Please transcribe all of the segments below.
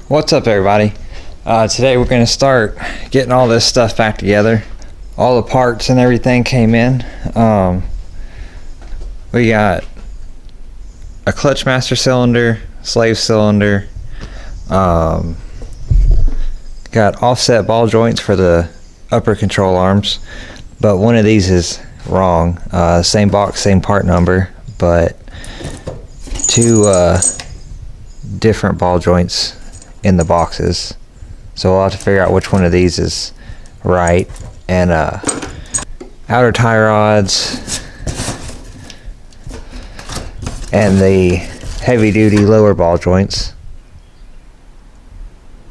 What's up, everybody? Today we're going to start getting all this stuff back together. All the parts and everything came in. We got a clutch master cylinder, slave cylinder, got offset ball joints for the upper control arms, but one of these is wrong. Same box, same part number, but two different ball joints in the boxes, so we'll have to figure out which one of these is right. And outer tie rods and the heavy duty lower ball joints,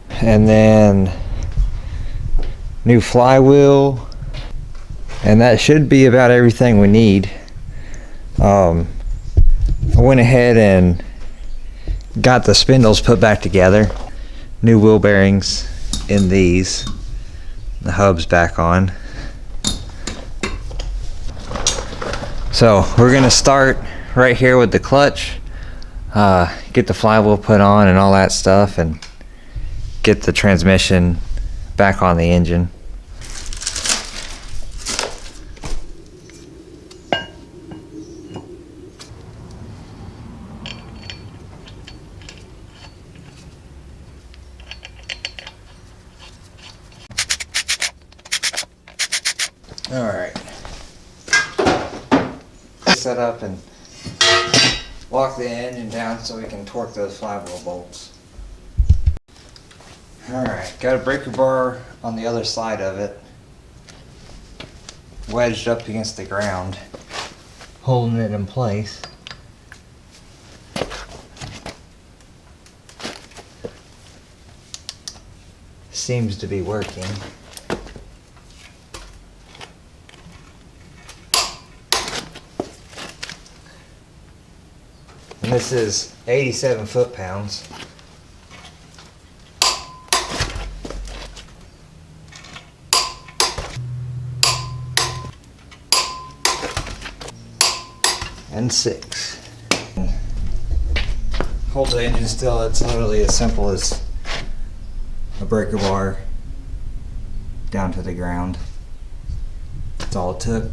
and then new flywheel, and that should be about everything we need. I went ahead and got the spindles put back together. New wheel bearings in these. The hub's back on. So we're gonna start right here with the clutch, get the flywheel put on and all that stuff, and get the transmission back on the engine. Alright, set up and lock the engine down so we can torque those flywheel bolts. Alright, got a breaker bar on the other side of it, wedged up against the ground, holding it in place. Seems to be working. And this is 87 foot-pounds. And 6. Hold the engine still. It's literally as simple as a breaker bar down to the ground. That's all it took.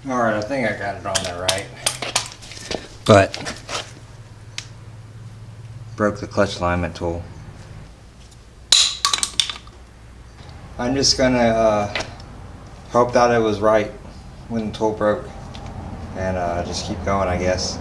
Alright, I think I got it on there right. But broke the clutch alignment tool. I'm just gonna hope that it was right when the tool broke, and just keep going, I guess.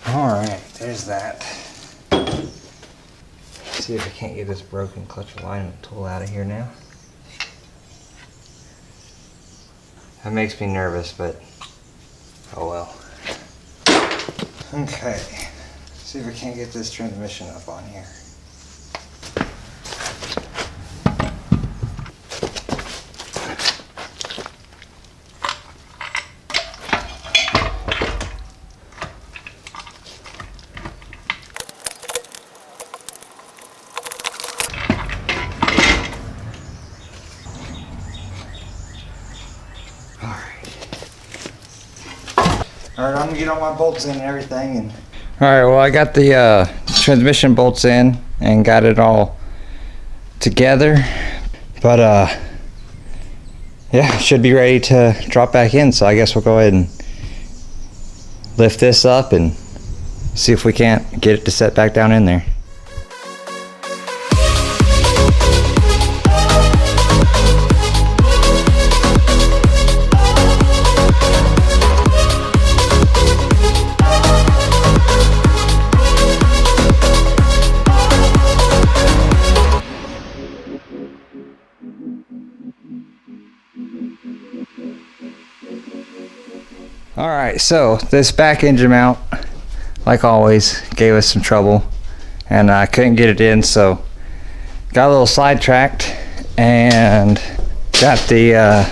Alright, there's that. See if I can't get this broken clutch alignment tool out of here now. That makes me nervous, but oh well. Okay, see if I can't get this transmission up on here. Alright, I'm gonna get all my bolts in and everything. And alright, well, I got the transmission bolts in and got it all together, but yeah, should be ready to drop back in. So I guess we'll go ahead and lift this up and see if we can't get it to set back down in there. All right, so this back engine mount, like always, gave us some trouble, and I couldn't get it in, so got a little sidetracked and got the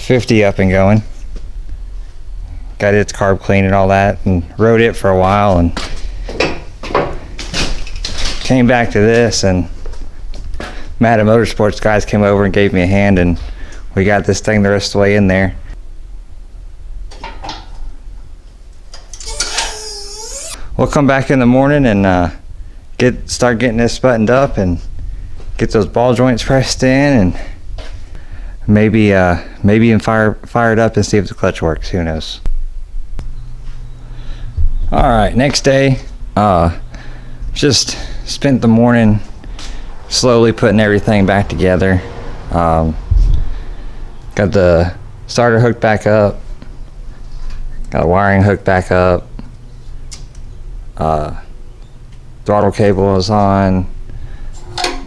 50 up and going. Got its carb clean and all that, and rode it for a while, and came back to this, and Matt at Motorsports guys came over and gave me a hand, and we got this thing the rest of the way in there. We'll come back in the morning and start getting this buttoned up and get those ball joints pressed in, and maybe even fire it up and see if the clutch works. Who knows? All right, next day, just spent the morning slowly putting everything back together. Got the starter hooked back up, got the wiring hooked back up, throttle cable is on,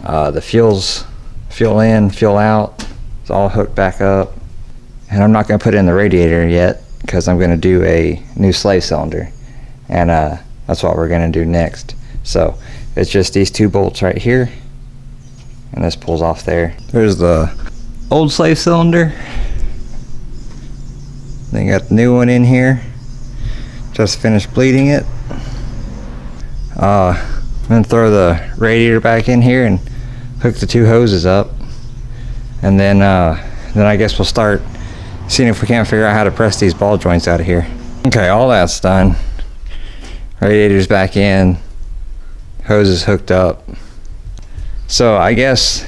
the fuel in, fuel out, it's all hooked back up, and I'm not going to put in the radiator yet because I'm going to do a new slave cylinder, and that's what we're going to do next. So it's just these two bolts right here, and this pulls off there. There's the old slave cylinder, then got the new one in here, just finished bleeding it. I'm gonna throw the radiator back in here and hook the two hoses up, and then I guess we'll start seeing if we can't figure out how to press these ball joints out of here. Okay, all that's done. Radiator's back in, hoses hooked up. So I guess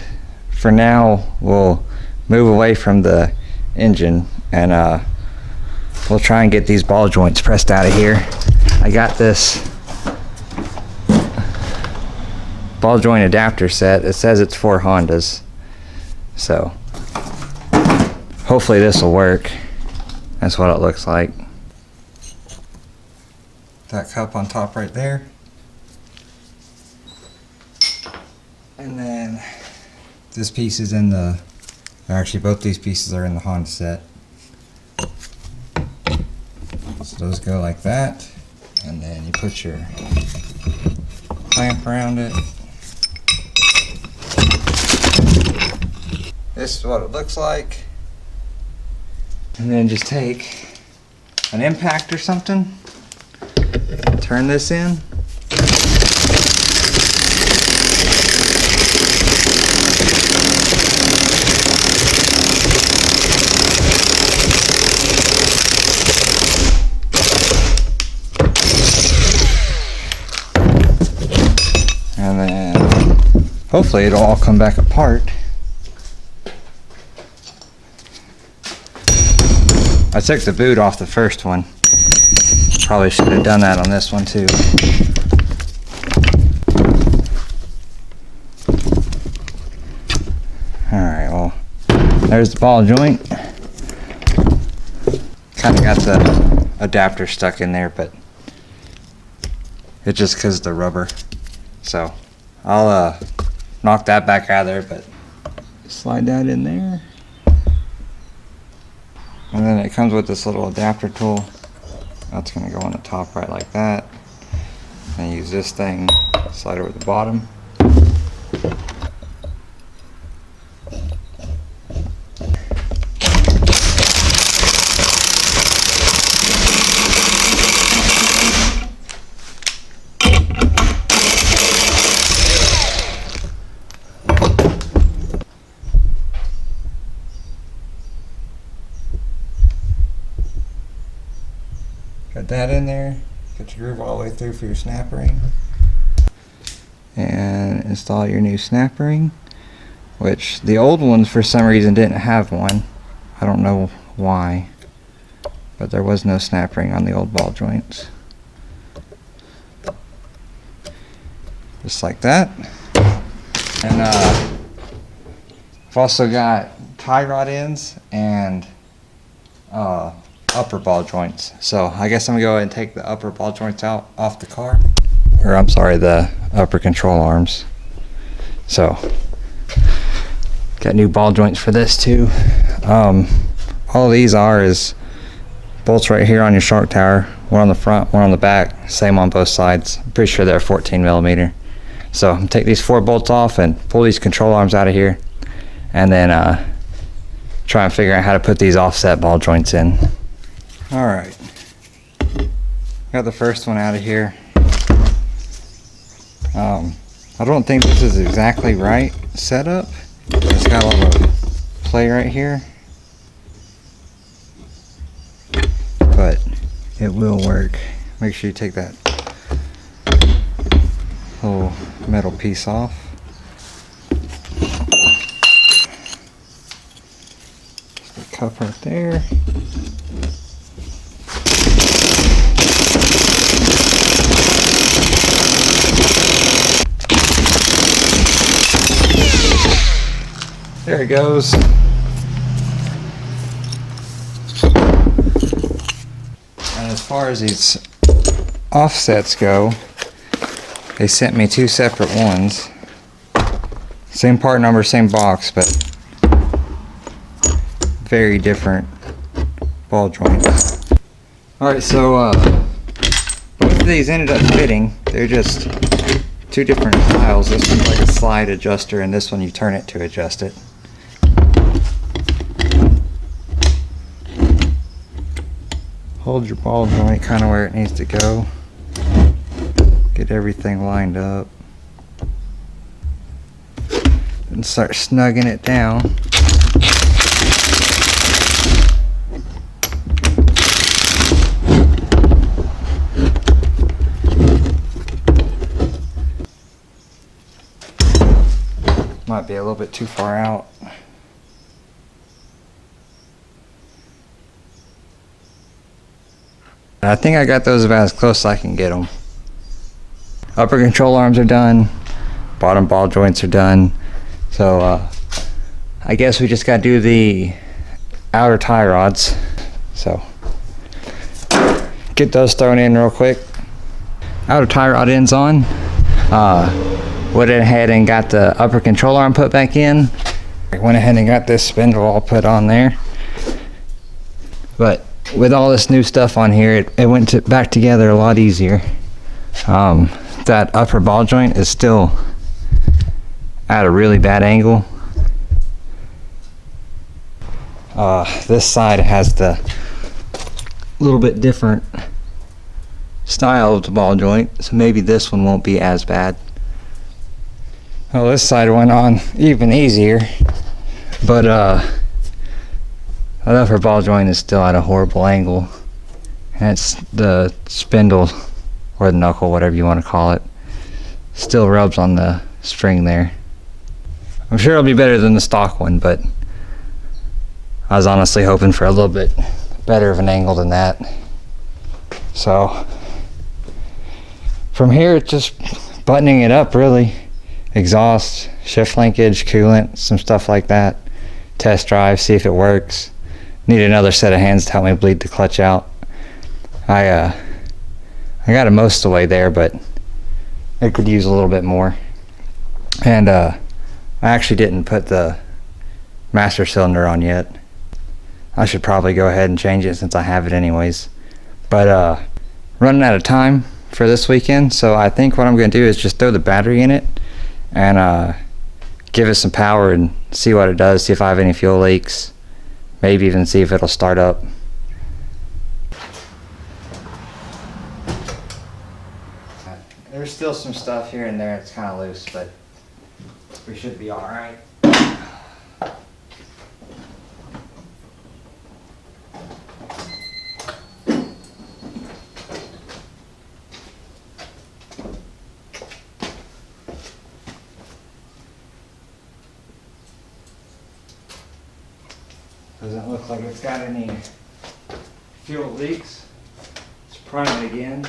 for now we'll move away from the engine, and we'll try and get these ball joints pressed out of here. I got this ball joint adapter set. It says it's for Hondas, so hopefully this will work. That's what it looks like. That cup on top right there, and then this piece is in the, actually both these pieces are in the Honda set. So those go like that, and then you put your clamp around it. This is what it looks like. And then just take an impact or something, turn this in. And then hopefully it'll all come back apart. I took the boot off the first one. Probably should have done that on this one too. Alright, well, there's the ball joint. Kind of got the adapter stuck in there, but it's just because of the rubber. So I'll knock that back out of there, but slide that in there. And then it comes with this little adapter tool. That's going to go on the top right like that. And use this thing, slide over the bottom. Got that in there. Get your groove all the way through for your snap ring. And install your new snap ring, which the old ones for some reason didn't have one. I don't know why, but there was no snap ring on the old ball joints. Just like that. And I've also got tie rod ends and upper ball joints. So I guess I'm gonna go ahead and take the upper ball joints out off the car, or I'm sorry, the upper control arms. So got new ball joints for this too. All these are is bolts right here on your shark tower. One on the front, one on the back. Same on both sides. I'm pretty sure they're 14 millimeter. So I'm gonna take these 4 bolts off and pull these control arms out of here, and then try and figure out how to put these offset ball joints in. All right, got the first one out of here. I don't think this is exactly right setup. It's got a little play right here, but it will work. Make sure you take that little metal piece off. Just the cup right there. There it goes. And as far as these offsets go, they sent me 2 separate ones. Same part number, same box, but very different ball joints. Alright, so both of these ended up fitting. They're just 2 different styles. This one's like a slide adjuster, and this one you turn it to adjust it. Hold your ball joint kind of where it needs to go. Get everything lined up. And start snugging it down. Might be a little bit too far out. I think I got those about as close as I can get them. Upper control arms are done. Bottom ball joints are done. So I guess we just got to do the outer tie rods. So get those thrown in real quick. Outer tie rod ends on. Went ahead and got the upper control arm put back in. I went ahead and got this spindle all put on there. But with all this new stuff on here, it went back together a lot easier. That upper ball joint is still at a really bad angle. This side has the little bit different style of the ball joint, so maybe this one won't be as bad. Well, this side went on even easier, but the upper ball joint is still at a horrible angle, and it's the spindle or the knuckle, whatever you want to call it, still rubs on the string there. I'm sure it'll be better than the stock one, but I was honestly hoping for a little bit better of an angle than that. So from here, it's just buttoning it up, really. Exhaust, shift linkage, coolant, some stuff like that. Test drive, see if it works. Need another set of hands to help me bleed the clutch out. I got it most of the way there, but it could use a little bit more. And I actually didn't put the master cylinder on yet. I should probably go ahead and change it since I have it anyways. But running out of time for this weekend, so I think what I'm going to do is just throw the battery in it and give it some power and see what it does, see if I have any fuel leaks, maybe even see if it'll start up. There's still some stuff here and there, it's kind of loose, but we should be alright. Doesn't look like it's got any fuel leaks. Let's prime it again.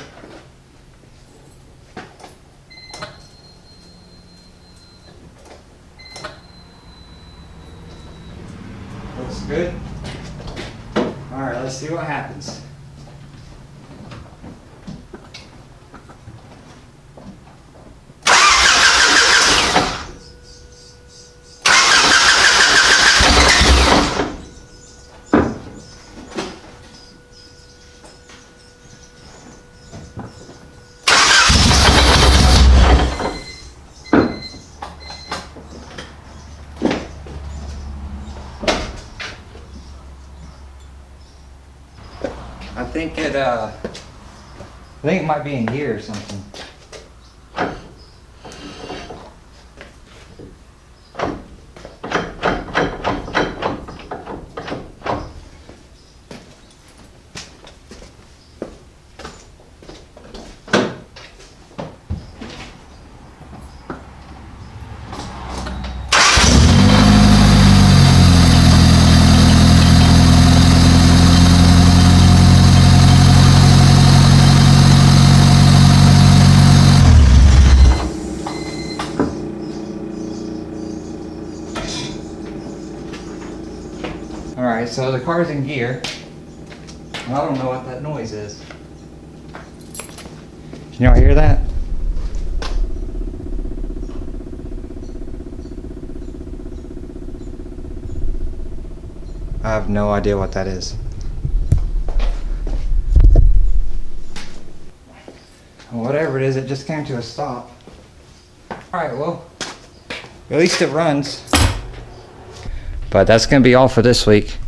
Looks good. Alright, let's see what happens. think it might be in gear or something. Alright, so the car's in gear. I don't know what that noise is. Can y'all hear that? I have no idea what that is. Whatever it is, it just came to a stop. Alright, well, at least it runs. But that's going to be all for this week.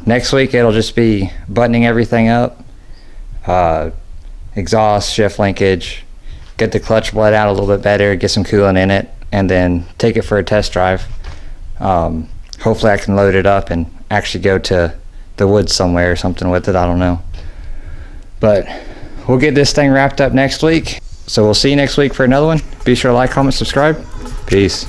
Next week it'll just be buttoning everything up, exhaust, shift linkage, get the clutch bled out a little bit better, get some coolant in it, and then take it for a test drive. Hopefully I can load it up and actually go to the woods somewhere or something with it, I don't know. But we'll get this thing wrapped up next week. So we'll see you next week for another one. Be sure to like, comment, subscribe. Peace.